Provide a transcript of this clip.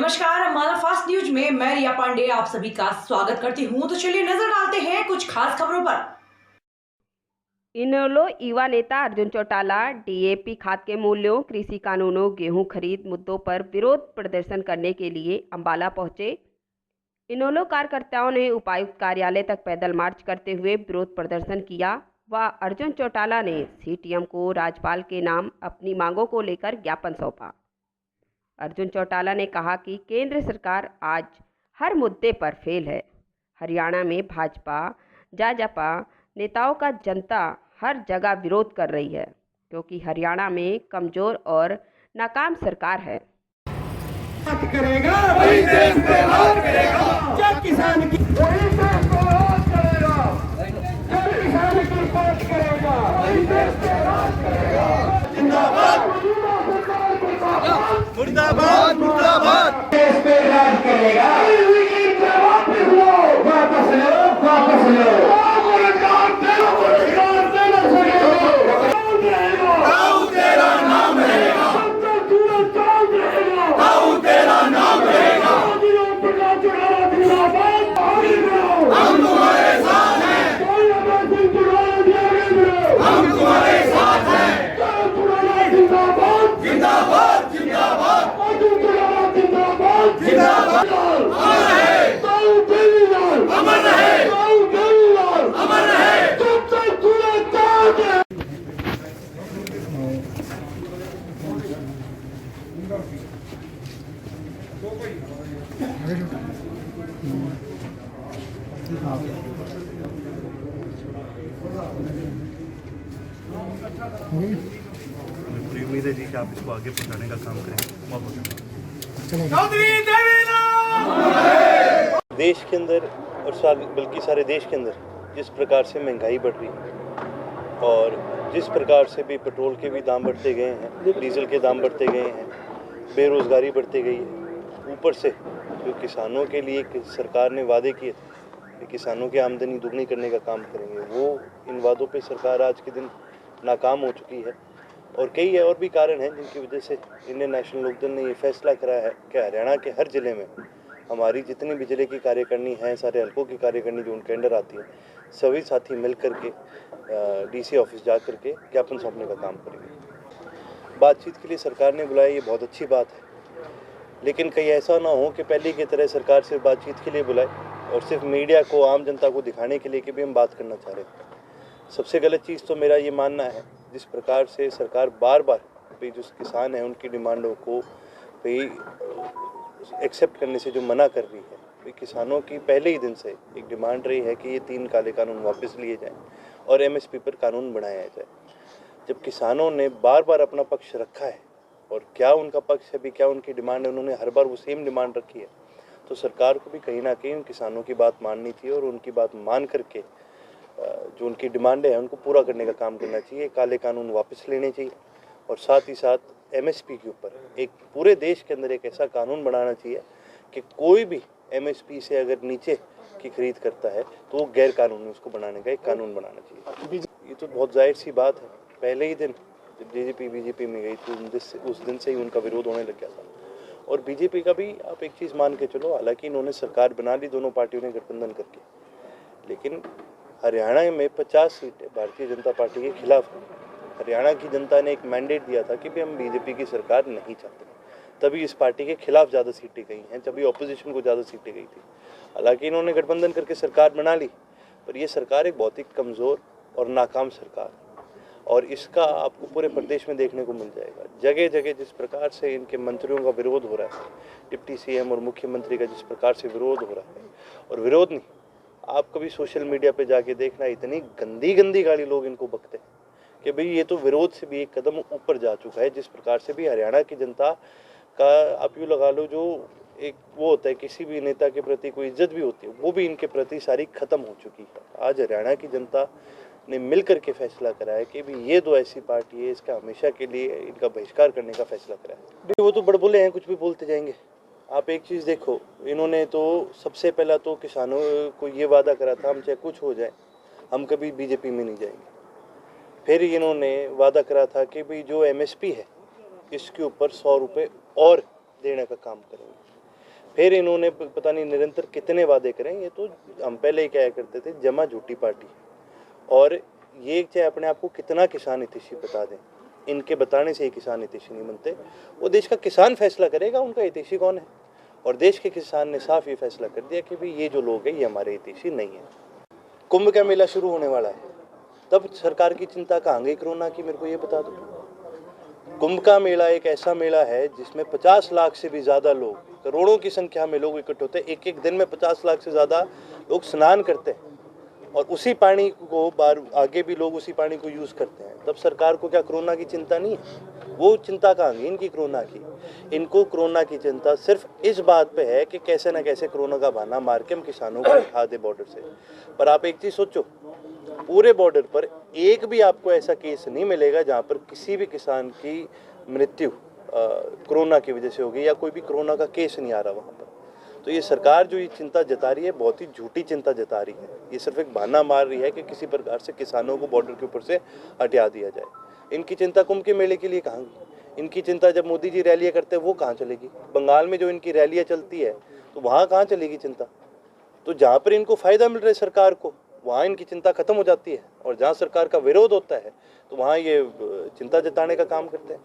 नमस्कार, हमारा fast news में मैं रिया पांडे आप सभी का स्वागत करती हूं। तो चलिए नजर डालते हैं कुछ खास खबरों पर। इनेलो युवा नेता अर्जुन चौटाला डीएपी खाद के मूल्यों, कृषि कानूनों, गेहूं खरीद मुद्दों पर विरोध प्रदर्शन करने के लिए अंबाला पहुंचे। इनेलो कार्यकर्ताओं ने उपायुक्त कार्यालय तक पैदल मार्च करते हुए विरोध प्रदर्शन किया व अर्जुन चौटाला ने सीटीएम को राज्यपाल के नाम अपनी मांगों को लेकर ज्ञापन सौंपा। अर्जुन चौटाला ने कहा कि केंद्र सरकार आज हर मुद्दे पर फेल है। हरियाणा में भाजपा जाजपा नेताओं का जनता हर जगह विरोध कर रही है क्योंकि हरियाणा में कमजोर और नाकाम सरकार है। करेगा वही देश पे राज करेगा, जब किसान की वही देश पे राज करेगा, जब किसान की बात करेगा वही देश पे राज करेगा। जिंदाबाद मुर्दाबाद मुर्दाबाद, देश पे राज करेगा। वापस लो वापस लो, तेरा नाम रहेगा, तेरा नाम रहेगा। हम तुम्हारे साथ हैं, हम तुम्हारे साथ हैं। जिंदाबाद जिंदाबाद जिंदाबाद जिंदाबाद, अमर रहे अमर रहे अमर रहे। पूरी उम्मीद है जी कि आप इसको आगे पहुंचाने का काम करेंगे। देश के अंदर और बल्कि सारे देश के अंदर जिस प्रकार से महंगाई बढ़ रही है और जिस प्रकार से भी पेट्रोल के भी दाम बढ़ते गए हैं, डीजल के दाम बढ़ते गए हैं, बेरोज़गारी बढ़ती गई है, ऊपर से जो किसानों के लिए सरकार ने वादे किए थे कि किसानों की आमदनी दुगनी करने का काम करेंगे, वो इन वादों पे सरकार आज के दिन नाकाम हो चुकी है। और कई और भी कारण हैं जिनकी वजह से इंडियन नेशनल लोकदल ने ये फैसला करा है कि हरियाणा के हर ज़िले में हमारी जितनी भी ज़िले की कार्यकारिणी हैं, सारे हल्कों की कार्यकारिणी जो उनके अंडर आती है, सभी साथी मिल करके डीसी ऑफिस जा करके ज्ञापन सौंपने का काम करेंगे। बातचीत के लिए सरकार ने बुलाया, ये बहुत अच्छी बात है, लेकिन कहीं ऐसा ना हो कि पहले की तरह सरकार सिर्फ बातचीत के लिए बुलाए और सिर्फ मीडिया को, आम जनता को दिखाने के लिए कि भी हम बात करना चाह रहे हैं। सबसे गलत चीज़ तो मेरा ये मानना है, जिस प्रकार से सरकार बार बार भाई जो किसान हैं उनकी डिमांडों को भाई एक्सेप्ट करने से जो मना कर रही है। भाई किसानों की पहले ही दिन से एक डिमांड रही है कि ये 3 काले कानून वापस लिए जाएं और एमएसपी पर कानून बनाया जाए। जब किसानों ने बार बार अपना पक्ष रखा है और क्या उनका पक्ष है भी, क्या उनकी डिमांड है, उन्होंने हर बार वो सेम डिमांड रखी है, तो सरकार को भी कहीं ना कहीं उन किसानों की बात माननी थी और उनकी बात मान करके जो उनकी डिमांडें हैं उनको पूरा करने का काम करना चाहिए। काले कानून वापस लेने चाहिए और साथ ही साथ एमएसपी के ऊपर एक पूरे देश के अंदर एक ऐसा कानून बनाना चाहिए कि कोई भी एमएसपी से अगर नीचे की खरीद करता है तो वो गैर कानूनी, उसको बनाने का एक कानून बनाना चाहिए। ये तो बहुत जाहिर सी बात है, पहले ही दिन जब जेजेपी बीजेपी में गई तो उस दिन से ही उनका विरोध होने लग गया था। और बीजेपी का भी आप एक चीज़ मान के चलो, हालांकि इन्होंने सरकार बना ली दोनों पार्टियों ने गठबंधन करके, लेकिन हरियाणा में 50 सीटें भारतीय जनता पार्टी के खिलाफ हैं। हरियाणा की जनता ने एक मैंडेट दिया था कि भी हम बीजेपी की सरकार नहीं चाहते, तभी इस पार्टी के खिलाफ ज़्यादा सीटें गई हैं, तभी ऑपोजिशन को ज़्यादा सीटें गई थी। हालांकि इन्होंने गठबंधन करके सरकार बना ली, पर ये सरकार एक बहुत ही कमज़ोर और नाकाम सरकार, और इसका आपको पूरे प्रदेश में देखने को मिल जाएगा। जगह जगह जिस प्रकार से इनके मंत्रियों का विरोध हो रहा है, डिप्टी सीएम और मुख्यमंत्री का जिस प्रकार से विरोध हो रहा है, और विरोध नहीं, आप कभी सोशल मीडिया पे जाके देखना, इतनी गंदी गंदी गाली लोग इनको बकते हैं कि भाई ये तो विरोध से भी एक कदम ऊपर जा चुका है। जिस प्रकार से भी हरियाणा की जनता का आप यूँ लगा लो, जो एक वो होता है किसी भी नेता के प्रति कोई इज्जत भी होती है, वो भी इनके प्रति सारी खत्म हो चुकी है। आज हरियाणा की जनता ने मिल करके फैसला करा है कि भी ये 2 ऐसी पार्टी है, इसका हमेशा के लिए इनका बहिष्कार करने का फैसला करा है। वो तो बड़बोले हैं, कुछ भी बोलते जाएंगे। आप एक चीज़ देखो, इन्होंने तो सबसे पहला तो किसानों को ये वादा करा था, हम चाहे कुछ हो जाए हम कभी बीजेपी में नहीं जाएंगे। फिर इन्होंने वादा करा था कि भाई जो एमएसपी है इसके ऊपर 100 रुपये और देने का काम करेंगे। फिर इन्होंने पता नहीं निरंतर कितने वादे करें। ये तो हम पहले ही क्या करते थे, जमा झूठी पार्टी। और ये चाहे अपने आप को कितना किसान हितैषी बता दें, इनके बताने से ये किसान हितैषी नहीं बनते। वो देश का किसान फैसला करेगा उनका हितैषी कौन है, और देश के किसान ने साफ ये फैसला कर दिया कि भाई ये जो लोग हैं ये हमारे हितैषी नहीं है। कुंभ का मेला शुरू होने वाला है, तब सरकार की चिंता कहाँ गई कोरोना की, मेरे को ये बता दो। कुंभ का मेला एक ऐसा मेला है जिसमें 50 लाख से भी ज़्यादा लोग, करोड़ों की संख्या में लोग इकट्ठे होते हैं। एक एक दिन में 50 लाख से ज़्यादा लोग स्नान करते हैं, और उसी पानी को बार आगे भी लोग उसी पानी को यूज़ करते हैं। तब सरकार को क्या कोरोना की चिंता नहीं है? वो चिंता कहाँ गई इनकी कोरोना की? इनको कोरोना की चिंता सिर्फ इस बात पे है कि कैसे ना कैसे कोरोना का बहाना मार के हम किसानों को उठा दे बॉर्डर से। पर आप एक चीज़ सोचो, पूरे बॉर्डर पर एक भी आपको ऐसा केस नहीं मिलेगा जहाँ पर किसी भी किसान की मृत्यु कोरोना की वजह से होगी, या कोई भी कोरोना का केस नहीं आ रहा वहाँ पर। तो ये सरकार जो ये चिंता जता रही है, बहुत ही झूठी चिंता जता रही है। ये सिर्फ एक बहाना मार रही है कि किसी प्रकार से किसानों को बॉर्डर के ऊपर से हटा दिया जाए। इनकी चिंता कुंभ के मेले के लिए कहाँ गई? इनकी चिंता जब मोदी जी रैलियाँ करते हैं वो कहाँ चलेगी? बंगाल में जो इनकी रैलियाँ चलती है तो वहाँ कहाँ चलेगी चिंता? तो जहाँ पर इनको फ़ायदा मिल रहा है सरकार को, वहाँ इनकी चिंता खत्म हो जाती है, और जहाँ सरकार का विरोध होता है तो वहाँ ये चिंता जताने का काम करते हैं।